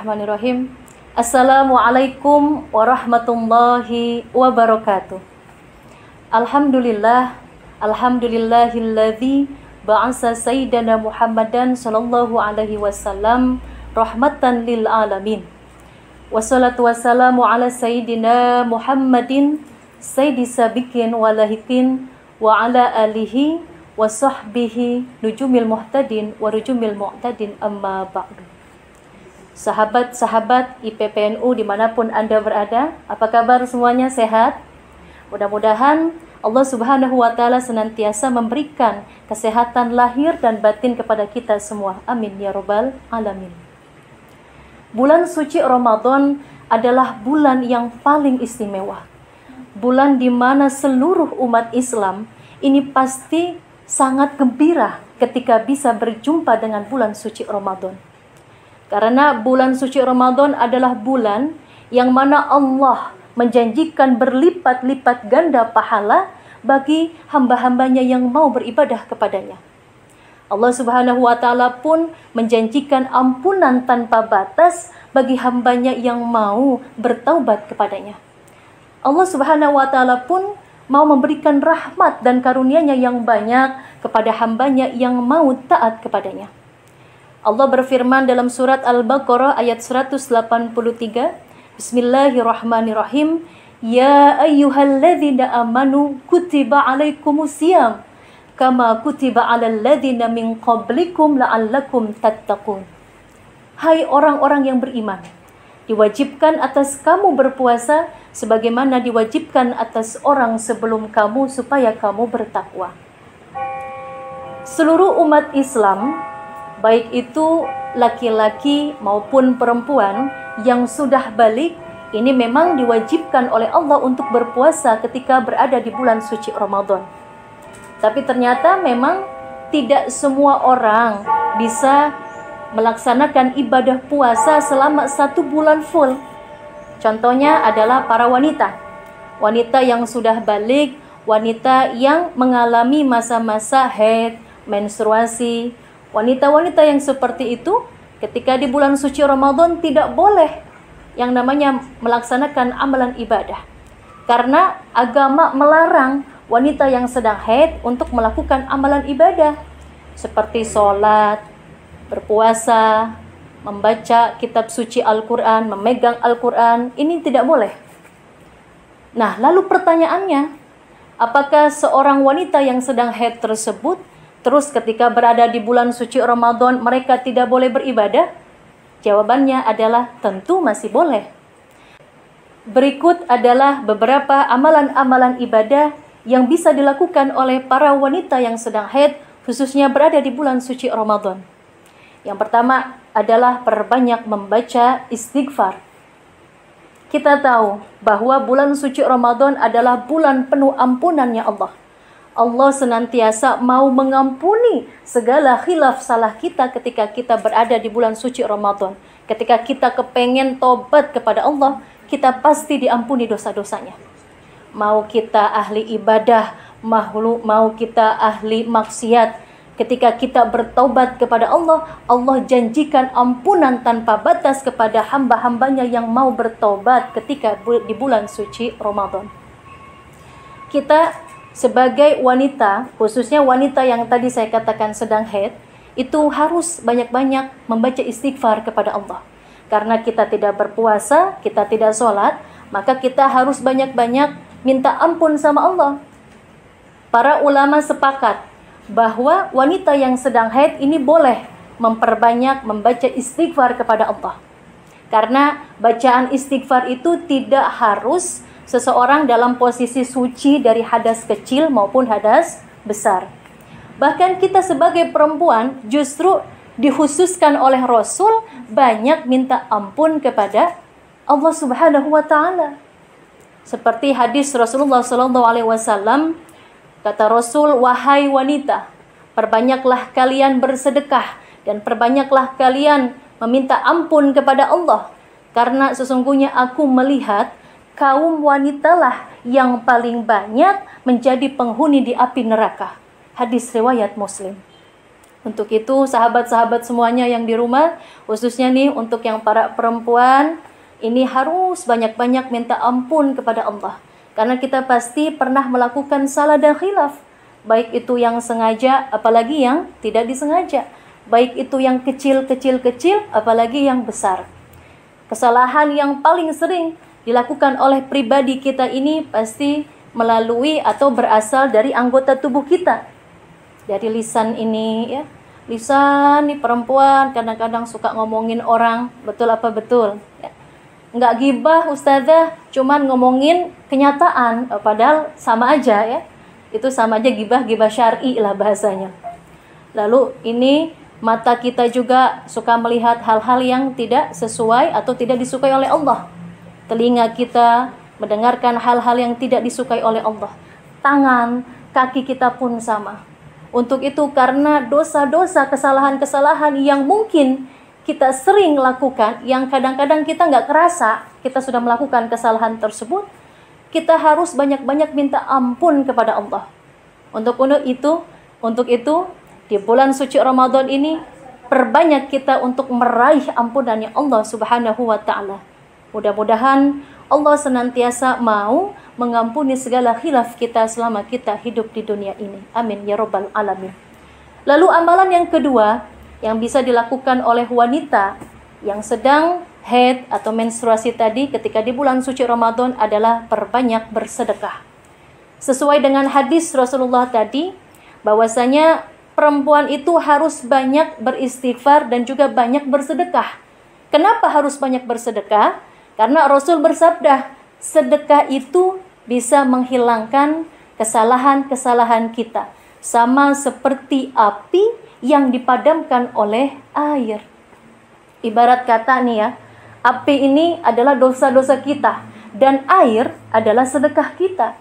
Bismillahirrahmanirrahim. Assalamualaikum warahmatullahi wabarakatuh. Alhamdulillahilladzi ba'asa sayyidana Muhammadan sallallahu alaihi wasallam rahmatan lil alamin. Wassalatu wassalamu ala sayyidina Muhammadin sayyidis sabiqin walahikin wa ala alihi wa sahbihi nujumil muhtadin wa rujumil mu'tadin amma ba'du. Sahabat-sahabat IPPNU dimanapun Anda berada, apa kabar semuanya, sehat? Mudah-mudahan Allah Subhanahu wa Ta'ala senantiasa memberikan kesehatan lahir dan batin kepada kita semua. Amin ya Rabbal Alamin. Bulan suci Ramadan adalah bulan yang paling istimewa. Bulan di mana seluruh umat Islam ini pasti sangat gembira ketika bisa berjumpa dengan bulan suci Ramadan. Karena bulan suci Ramadan adalah bulan yang mana Allah menjanjikan berlipat-lipat ganda pahala bagi hamba-hambanya yang mau beribadah kepadanya. Allah Subhanahu wa Ta'ala pun menjanjikan ampunan tanpa batas bagi hambanya yang mau bertaubat kepadanya. Allah Subhanahu wa Ta'ala pun mau memberikan rahmat dan karunia-Nya yang banyak kepada hambanya yang mau taat kepadanya. Allah berfirman dalam surat Al-Baqarah ayat 183, Bismillahirrahmanirrahim, Ya ayyuhalladzina amanu kutiba alaikumusiyam kama kutiba alal ladzina min qablikum la'allakum tattaqun. Hai orang-orang yang beriman, diwajibkan atas kamu berpuasa sebagaimana diwajibkan atas orang sebelum kamu supaya kamu bertakwa. Seluruh umat Islam, baik itu laki-laki maupun perempuan yang sudah balik, ini memang diwajibkan oleh Allah untuk berpuasa ketika berada di bulan suci Ramadan. Tapi ternyata memang tidak semua orang bisa melaksanakan ibadah puasa selama 1 bulan full. Contohnya adalah para wanita. Wanita yang sudah balik, wanita yang mengalami masa-masa haid, menstruasi. Wanita-wanita yang seperti itu ketika di bulan suci Ramadan tidak boleh yang namanya melaksanakan amalan ibadah. Karena agama melarang wanita yang sedang haid untuk melakukan amalan ibadah seperti sholat, berpuasa, membaca kitab suci Al-Quran, memegang Al-Quran. Ini tidak boleh. Nah, lalu pertanyaannya, apakah seorang wanita yang sedang haid tersebut terus ketika berada di bulan suci Ramadan mereka tidak boleh beribadah? Jawabannya adalah tentu masih boleh. Berikut adalah beberapa amalan-amalan ibadah yang bisa dilakukan oleh para wanita yang sedang haid, khususnya berada di bulan suci Ramadan. Yang pertama adalah perbanyak membaca istighfar. Kita tahu bahwa bulan suci Ramadan adalah bulan penuh ampunannya Allah. Allah senantiasa mau mengampuni segala khilaf salah kita ketika kita berada di bulan suci Ramadan. Ketika kita kepengen tobat kepada Allah, kita pasti diampuni dosa-dosanya. Mau kita ahli ibadah, mau kita ahli maksiat, ketika kita bertobat kepada Allah, Allah janjikan ampunan tanpa batas kepada hamba-hambanya yang mau bertobat ketika di bulan suci Ramadan. Kita sebagai wanita, khususnya wanita yang tadi saya katakan sedang haid, itu harus banyak-banyak membaca istighfar kepada Allah. Karena kita tidak berpuasa, kita tidak sholat, maka kita harus banyak-banyak minta ampun sama Allah. Para ulama sepakat bahwa wanita yang sedang haid ini boleh memperbanyak membaca istighfar kepada Allah. Karena bacaan istighfar itu tidak harus seseorang dalam posisi suci dari hadas kecil maupun hadas besar. Bahkan kita sebagai perempuan justru dikhususkan oleh Rasul banyak minta ampun kepada Allah Subhanahu wa Ta'ala. Seperti hadis Rasulullah SAW, kata Rasul, wahai wanita, perbanyaklah kalian bersedekah dan perbanyaklah kalian meminta ampun kepada Allah. Karena sesungguhnya aku melihat kaum wanitalah yang paling banyak menjadi penghuni di api neraka. Hadis riwayat Muslim. Untuk itu sahabat-sahabat semuanya yang di rumah, khususnya nih untuk yang para perempuan, ini harus banyak-banyak minta ampun kepada Allah. Karena kita pasti pernah melakukan salah dan khilaf. Baik itu yang sengaja, apalagi yang tidak disengaja. Baik itu yang kecil-kecil, apalagi yang besar. Kesalahan yang paling sering dilakukan oleh pribadi kita ini pasti melalui atau berasal dari anggota tubuh kita. Dari lisan ini ya. Lisan nih perempuan kadang-kadang suka ngomongin orang, betul apa betul? Ya. Nggak gibah ustazah, cuman ngomongin kenyataan, padahal sama aja ya. Itu sama aja gibah syar'i lah bahasanya. Lalu ini mata kita juga suka melihat hal-hal yang tidak sesuai atau tidak disukai oleh Allah. Telinga kita mendengarkan hal-hal yang tidak disukai oleh Allah. Tangan, kaki kita pun sama. Untuk itu karena dosa-dosa, kesalahan-kesalahan yang mungkin kita sering lakukan, yang kadang-kadang kita nggak kerasa, kita sudah melakukan kesalahan tersebut, kita harus banyak-banyak minta ampun kepada Allah. Untuk itu, di bulan suci Ramadan ini, perbanyak kita untuk meraih ampunannya Allah Subhanahu wa Ta'ala. Mudah-mudahan Allah senantiasa mau mengampuni segala khilaf kita selama kita hidup di dunia ini. Amin ya rabbal alamin. Lalu amalan yang kedua yang bisa dilakukan oleh wanita yang sedang haid atau menstruasi tadi ketika di bulan suci Ramadan adalah perbanyak bersedekah. Sesuai dengan hadis Rasulullah tadi, bahwasanya perempuan itu harus banyak beristighfar dan juga banyak bersedekah. Kenapa harus banyak bersedekah? Karena Rasul bersabda, sedekah itu bisa menghilangkan kesalahan-kesalahan kita. Sama seperti api yang dipadamkan oleh air. Ibarat kata nih ya, api ini adalah dosa-dosa kita dan air adalah sedekah kita.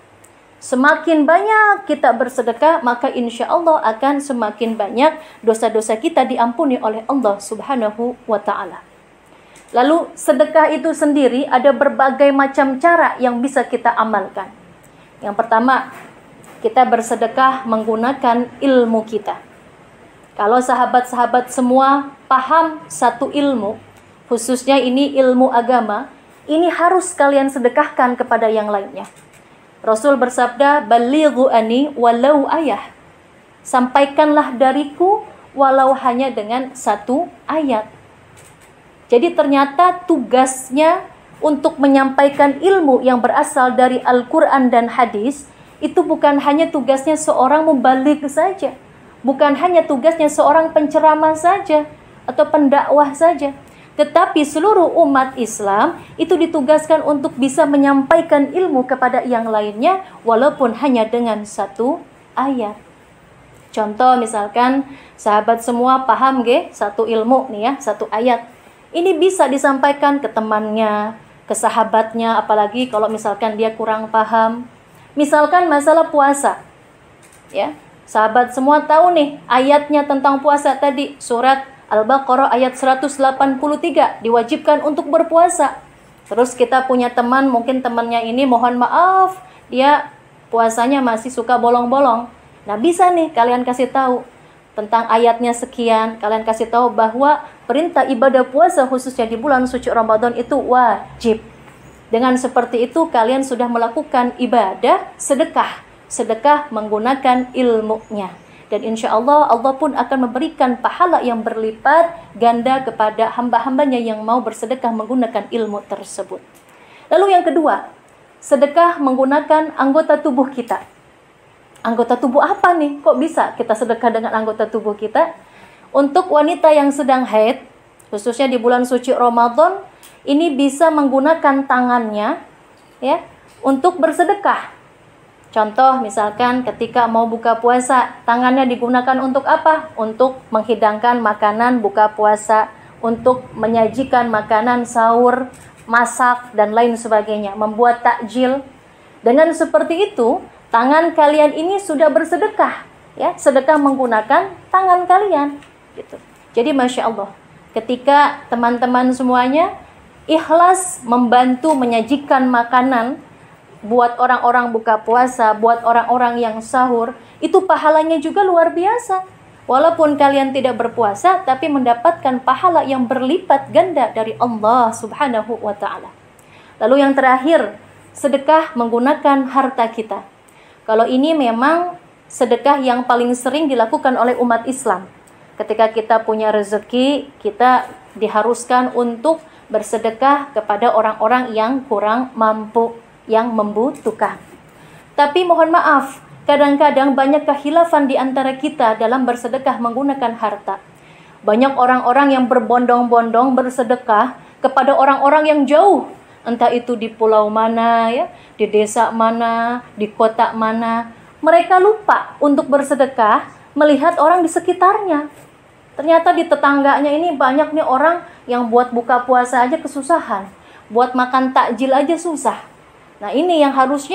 Semakin banyak kita bersedekah, maka insya Allah akan semakin banyak dosa-dosa kita diampuni oleh Allah Subhanahu wa Ta'ala. Lalu sedekah itu sendiri ada berbagai macam cara yang bisa kita amalkan. Yang pertama, kita bersedekah menggunakan ilmu kita. Kalau sahabat-sahabat semua paham satu ilmu, khususnya ini ilmu agama, ini harus kalian sedekahkan kepada yang lainnya. Rasul bersabda, "Balighu ani walau ayah." Sampaikanlah dariku walau hanya dengan satu ayat. Jadi ternyata tugasnya untuk menyampaikan ilmu yang berasal dari Al-Quran dan hadis, itu bukan hanya tugasnya seorang mubaligh saja. Bukan hanya tugasnya seorang penceramah saja atau pendakwah saja, tetapi seluruh umat Islam itu ditugaskan untuk bisa menyampaikan ilmu kepada yang lainnya walaupun hanya dengan satu ayat. Contoh misalkan sahabat semua paham satu ilmu nih ya, satu ayat. Ini bisa disampaikan ke temannya, ke sahabatnya, apalagi kalau misalkan dia kurang paham. Misalkan masalah puasa. Ya. Sahabat semua tahu nih ayatnya tentang puasa tadi, surat Al-Baqarah ayat 183, diwajibkan untuk berpuasa. Terus kita punya teman, mungkin temannya ini mohon maaf, dia puasanya masih suka bolong-bolong. Nah, bisa nih kalian kasih tahu tentang ayatnya sekian, kalian kasih tahu bahwa perintah ibadah puasa khususnya di bulan suci Ramadan itu wajib. Dengan seperti itu kalian sudah melakukan ibadah sedekah menggunakan ilmunya. Dan insya Allah, Allah pun akan memberikan pahala yang berlipat ganda kepada hamba-hambanya yang mau bersedekah menggunakan ilmu tersebut. Lalu yang kedua, sedekah menggunakan anggota tubuh kita. Anggota tubuh apa nih? Kok bisa kita sedekah dengan anggota tubuh kita? Untuk wanita yang sedang haid, khususnya di bulan suci Ramadan, ini bisa menggunakan tangannya ya untuk bersedekah. Contoh misalkan ketika mau buka puasa, tangannya digunakan untuk apa? Untuk menghidangkan makanan buka puasa, untuk menyajikan makanan sahur, masak dan lain sebagainya, membuat takjil. Dengan seperti itu, tangan kalian ini sudah bersedekah, ya, sedekah menggunakan tangan kalian, gitu. Jadi masya Allah, ketika teman-teman semuanya ikhlas membantu menyajikan makanan buat orang-orang buka puasa, buat orang-orang yang sahur, itu pahalanya juga luar biasa. Walaupun kalian tidak berpuasa, tapi mendapatkan pahala yang berlipat ganda dari Allah Subhanahu wa ta'ala. Lalu yang terakhir, sedekah menggunakan harta kita. Kalau ini memang sedekah yang paling sering dilakukan oleh umat Islam. Ketika kita punya rezeki, kita diharuskan untuk bersedekah kepada orang-orang yang kurang mampu, yang membutuhkan. Tapi mohon maaf, kadang-kadang banyak kekhilafan di antara kita dalam bersedekah menggunakan harta. Banyak orang-orang yang berbondong-bondong bersedekah kepada orang-orang yang jauh, entah itu di pulau mana ya, di desa mana, di kota mana. Mereka lupa untuk bersedekah melihat orang di sekitarnya. Ternyata di tetangganya ini banyak nih orang yang buat buka puasa aja kesusahan, buat makan takjil aja susah. Nah, ini yang harus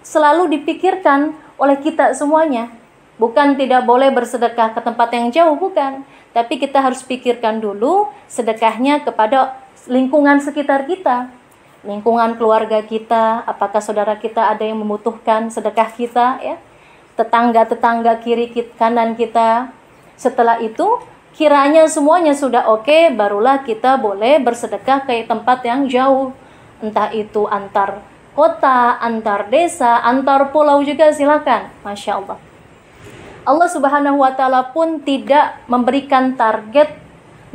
selalu dipikirkan oleh kita semuanya. Bukan tidak boleh bersedekah ke tempat yang jauh, bukan. Tapi kita harus pikirkan dulu sedekahnya kepada lingkungan sekitar kita. Lingkungan keluarga kita, apakah saudara kita ada yang membutuhkan sedekah kita, ya. Tetangga-tetangga kiri kanan kita. Setelah itu, kiranya semuanya sudah oke, barulah kita boleh bersedekah ke tempat yang jauh. Entah itu antar kota, antar desa, antar pulau juga silakan. Masya Allah. Allah Subhanahu wa ta'ala pun tidak memberikan target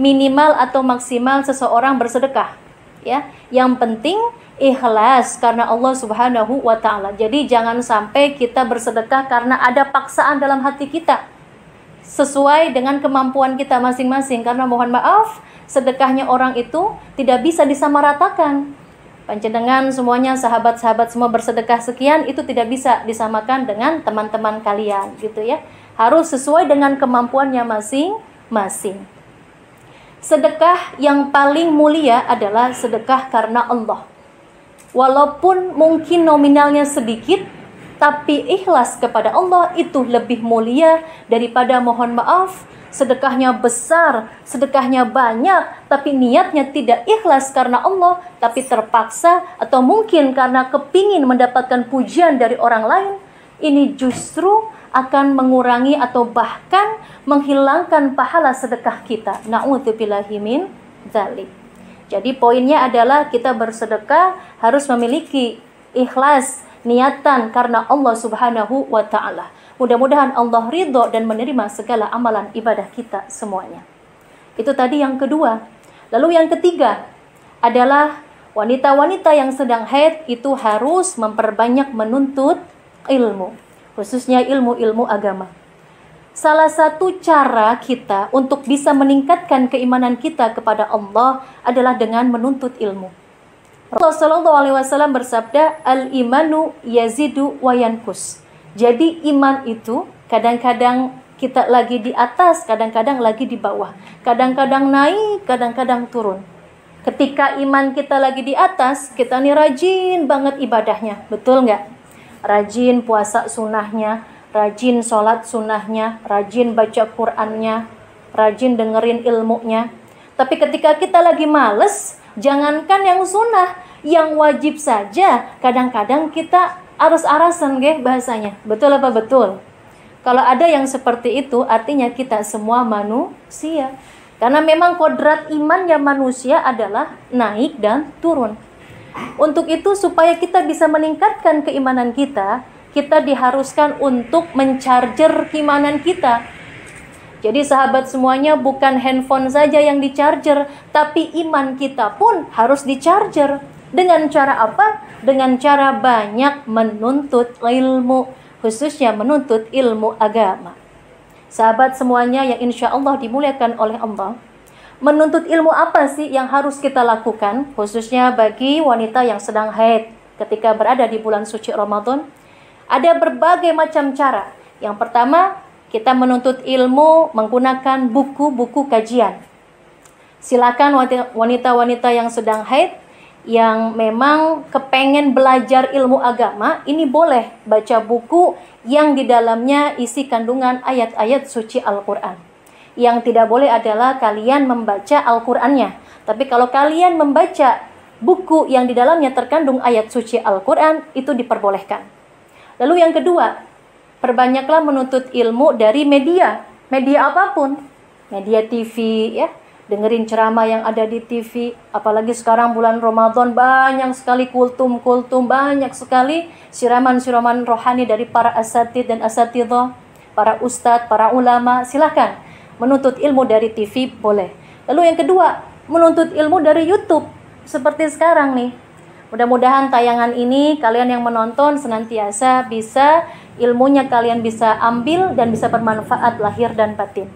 minimal atau maksimal seseorang bersedekah. Ya, yang penting ikhlas karena Allah Subhanahu wa ta'ala. Jadi jangan sampai kita bersedekah karena ada paksaan dalam hati kita, sesuai dengan kemampuan kita masing-masing. Karena mohon maaf, sedekahnya orang itu tidak bisa disamaratakan. Panjenengan semuanya, sahabat-sahabat semua bersedekah sekian, itu tidak bisa disamakan dengan teman-teman kalian, gitu ya. Harus sesuai dengan kemampuannya masing-masing. Sedekah yang paling mulia adalah sedekah karena Allah. Walaupun mungkin nominalnya sedikit, tapi ikhlas kepada Allah itu lebih mulia daripada mohon maaf, sedekahnya besar, sedekahnya banyak, tapi niatnya tidak ikhlas karena Allah, tapi terpaksa atau mungkin karena kepingin mendapatkan pujian dari orang lain. Ini justru akan mengurangi atau bahkan menghilangkan pahala sedekah kita. Na'udzubillahi min dzalik. Jadi poinnya adalah kita bersedekah harus memiliki ikhlas, niatan karena Allah Subhanahu wa ta'ala. Mudah-mudahan Allah ridho dan menerima segala amalan ibadah kita semuanya. Itu tadi yang kedua. Lalu yang ketiga adalah wanita-wanita yang sedang haid itu harus memperbanyak menuntut ilmu, khususnya ilmu-ilmu agama. Salah satu cara kita untuk bisa meningkatkan keimanan kita kepada Allah adalah dengan menuntut ilmu. Rasulullah SAW bersabda, al-imanu yazidu wa yankus. Jadi iman itu kadang-kadang kita lagi di atas, kadang-kadang lagi di bawah. Kadang-kadang naik, kadang-kadang turun. Ketika iman kita lagi di atas, kita nih rajin banget ibadahnya. Betul nggak? Rajin puasa sunnahnya, rajin sholat sunnahnya, rajin baca Qur'annya, rajin dengerin ilmunya. Tapi ketika kita lagi males, jangankan yang sunnah, yang wajib saja kadang-kadang kita aras-arasan bahasanya. Betul apa betul? Kalau ada yang seperti itu, artinya kita semua manusia. Karena memang kodrat imannya manusia adalah naik dan turun. Untuk itu, supaya kita bisa meningkatkan keimanan kita, kita diharuskan untuk mencharger keimanan kita. Jadi sahabat semuanya, bukan handphone saja yang dicharger, tapi iman kita pun harus dicharger. Dengan cara apa? Dengan cara banyak menuntut ilmu, khususnya menuntut ilmu agama. Sahabat semuanya yang insya Allah dimuliakan oleh Allah, menuntut ilmu apa sih yang harus kita lakukan, khususnya bagi wanita yang sedang haid ketika berada di bulan suci Ramadan? Ada berbagai macam cara. Yang pertama, kita menuntut ilmu menggunakan buku-buku kajian. Silakan wanita-wanita yang sedang haid, yang memang kepengen belajar ilmu agama, ini boleh baca buku yang di dalamnya isi kandungan ayat-ayat suci Al-Quran. Yang tidak boleh adalah kalian membaca Al-Qurannya. Tapi kalau kalian membaca buku yang di dalamnya terkandung ayat suci Al-Quran, itu diperbolehkan. Lalu yang kedua, perbanyaklah menuntut ilmu dari media. media apapun, media TV ya, dengerin ceramah yang ada di TV, apalagi sekarang bulan Ramadan banyak sekali kultum-kultum, banyak sekali siraman-siraman rohani dari para asatid dan asatidzah, para ustadz, para ulama. Silakan menuntut ilmu dari TV boleh. Lalu yang kedua, menuntut ilmu dari YouTube seperti sekarang nih. Mudah-mudahan tayangan ini kalian yang menonton senantiasa bisa ilmunya kalian bisa ambil dan bisa bermanfaat lahir dan batin.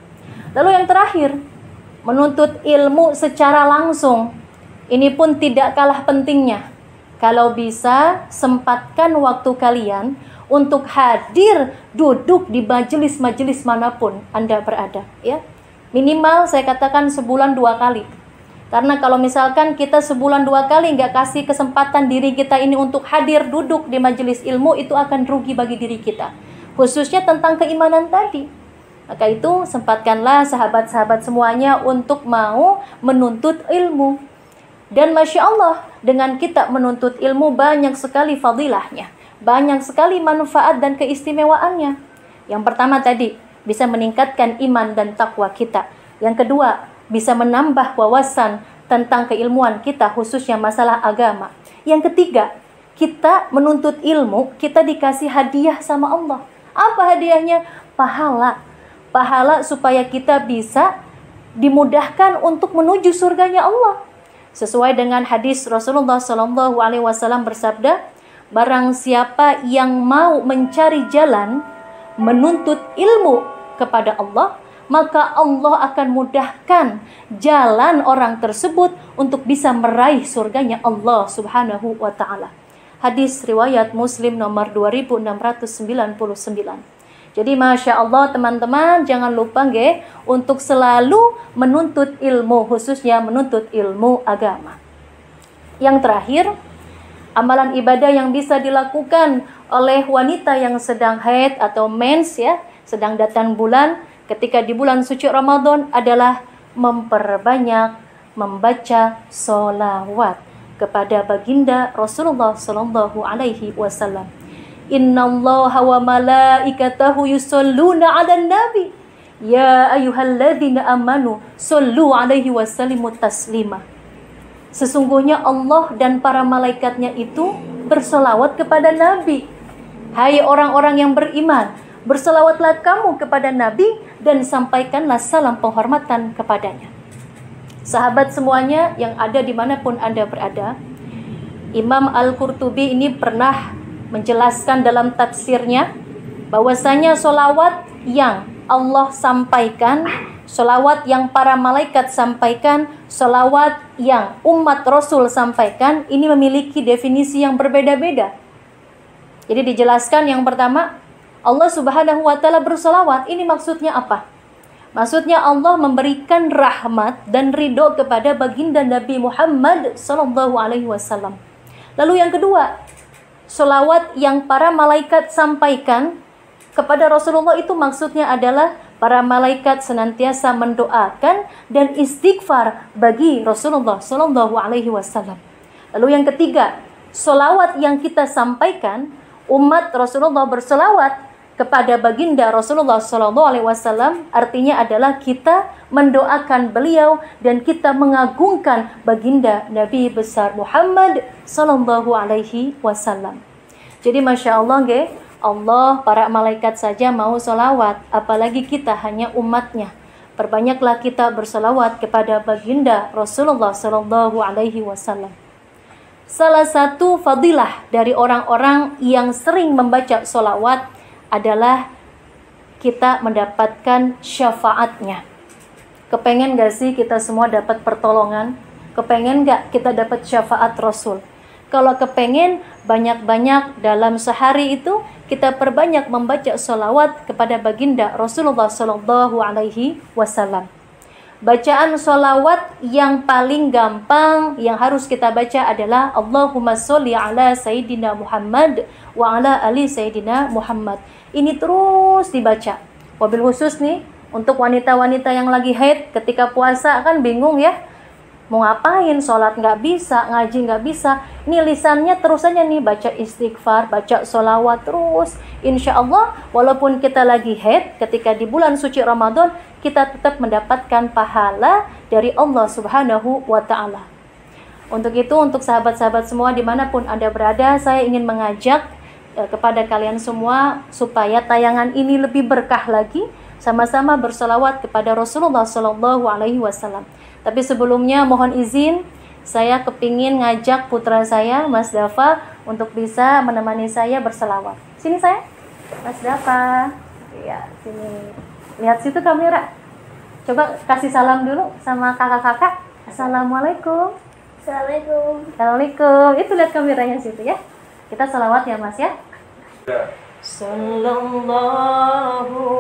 Lalu yang terakhir, menuntut ilmu secara langsung. Ini pun tidak kalah pentingnya. Kalau bisa, sempatkan waktu kalian untuk hadir duduk di majelis-majelis manapun Anda berada, ya. Minimal saya katakan sebulan 2 kali. Karena kalau misalkan kita sebulan 2 kali nggak kasih kesempatan diri kita ini untuk hadir duduk di majelis ilmu, itu akan rugi bagi diri kita. Khususnya tentang keimanan tadi. Maka itu sempatkanlah sahabat-sahabat semuanya untuk mau menuntut ilmu. Dan Masya Allah, dengan kita menuntut ilmu banyak sekali fadilahnya. Banyak sekali manfaat dan keistimewaannya. Yang pertama tadi, bisa meningkatkan iman dan takwa kita. Yang kedua, bisa menambah wawasan tentang keilmuan kita, khususnya masalah agama. Yang ketiga, kita menuntut ilmu, kita dikasih hadiah sama Allah. Apa hadiahnya? Pahala. Pahala supaya kita bisa dimudahkan untuk menuju surganya Allah. Sesuai dengan hadis Rasulullah SAW bersabda, barang siapa yang mau mencari jalan menuntut ilmu kepada Allah, maka Allah akan mudahkan jalan orang tersebut untuk bisa meraih surganya Allah Subhanahu wa Ta'ala. Hadis riwayat Muslim nomor 2699. Jadi Masya Allah teman-teman, jangan lupa untuk selalu menuntut ilmu, khususnya menuntut ilmu agama. Yang terakhir, amalan ibadah yang bisa dilakukan oleh wanita yang sedang haid atau mens ya, sedang datang bulan, ketika di bulan suci Ramadan adalah memperbanyak membaca sholawat kepada baginda Rasulullah Sallallahu Alaihi Wasallam. Innallaha wa malaikatahu yusholluna 'alan nabi ya ayyuhalladzina amanu shollu 'alaihi wasallimu taslima. Sesungguhnya Allah dan para malaikatnya itu berselawat kepada Nabi. Hai orang-orang yang beriman, berselawatlah kamu kepada Nabi dan sampaikanlah salam penghormatan kepadanya. Sahabat semuanya yang ada dimanapun Anda berada, Imam Al-Qurtubi ini pernah menjelaskan dalam tafsirnya bahwasanya sholawat yang Allah sampaikan, sholawat yang para malaikat sampaikan, sholawat yang umat Rasul sampaikan, ini memiliki definisi yang berbeda-beda. Jadi dijelaskan yang pertama, Allah Subhanahu wa Ta'ala bersolawat. Ini maksudnya apa? Maksudnya Allah memberikan rahmat dan ridho kepada baginda Nabi Muhammad sallallahu alaihi wasallam. Lalu yang kedua, sholawat yang para malaikat sampaikan kepada Rasulullah itu maksudnya adalah para malaikat senantiasa mendoakan dan istighfar bagi Rasulullah sallallahu alaihi wasallam. Lalu yang ketiga, sholawat yang kita sampaikan, umat Rasulullah berselawat kepada baginda Rasulullah sallallahu alaihi wasallam, artinya adalah kita mendoakan beliau dan kita mengagungkan baginda Nabi besar Muhammad sallallahu alaihi wasallam. Jadi Masya Allah Allah, para malaikat saja mau sholawat, apalagi kita hanya umatnya. Perbanyaklah kita berselawat kepada baginda Rasulullah sallallahu alaihi wasallam. Salah satu fadilah dari orang-orang yang sering membaca sholawat adalah kita mendapatkan syafaatnya. Kepengen gak sih kita semua dapat pertolongan? Kepengen gak kita dapat syafaat Rasul? Kalau kepengen, banyak-banyak dalam sehari itu kita perbanyak membaca sholawat kepada baginda Rasulullah Sallallahu Alaihi Wasallam. Bacaan sholawat yang paling gampang yang harus kita baca adalah Allahumma sholli ala Sayyidina Muhammad wa ala ali Sayyidina Muhammad. Ini terus dibaca. Wabil khusus nih, untuk wanita-wanita yang lagi haid ketika puasa kan bingung ya. Mau ngapain, sholat nggak bisa, ngaji nggak bisa, ini lisannya terus aja nih baca istighfar, baca sholawat terus. Insya Allah walaupun kita lagi haid, ketika di bulan suci Ramadan kita tetap mendapatkan pahala dari Allah Subhanahu wa Ta'ala. Untuk itu, untuk sahabat-sahabat semua dimanapun Anda berada, saya ingin mengajak kepada kalian semua supaya tayangan ini lebih berkah lagi, sama-sama bersolawat kepada Rasulullah Sallallahu Alaihi Wasallam. Tapi sebelumnya mohon izin, saya kepingin ngajak putra saya, Mas Dafa, untuk bisa menemani saya berselawat. Sini saya, Mas Dafa. Iya, sini. Lihat situ kamera. Coba kasih salam dulu sama kakak-kakak. Assalamualaikum. Assalamualaikum. Assalamualaikum. Itu lihat kameranya situ ya. Kita selawat ya Mas ya. Sallallahu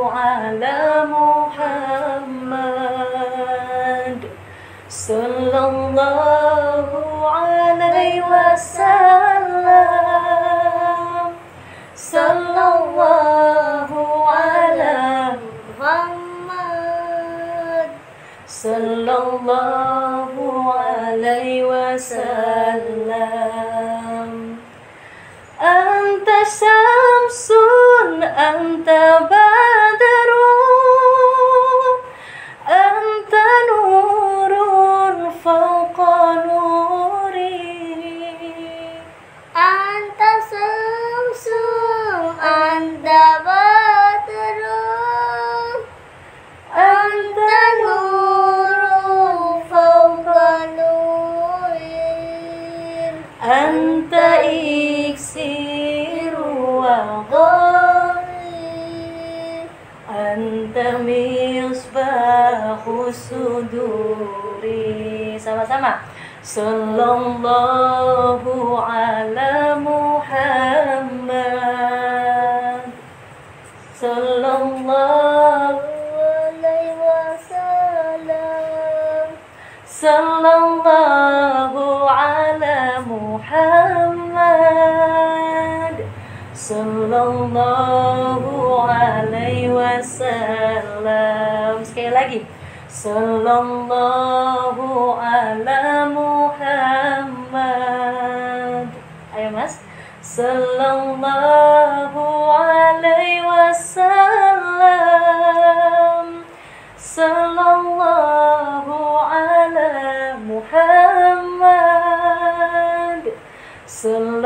ala Muhammad. Sallallahu alaihi wasallam. Sallallahu ala Muhammad. Sallallahu alaihi wasallam. Anta syamsun, anta badrun, anta nurun fawqa nuri. Anta samsum, anta badrun, anta nurun fawqa nurin. Anta iksiru wa ghali, anta misbahu suduri. Sama-sama. Sallallahu ala Muhammad. Sallallahu Alaihi wasallam. Sallallahu ala Muhammad. Sallallahu alaihi wasallam. Sekali lagi. Sallallahu ala Muhammad. Ayo Mas. Sallallahu alaihi wasallam. Sallallahu ala Muhammad. Sallallahu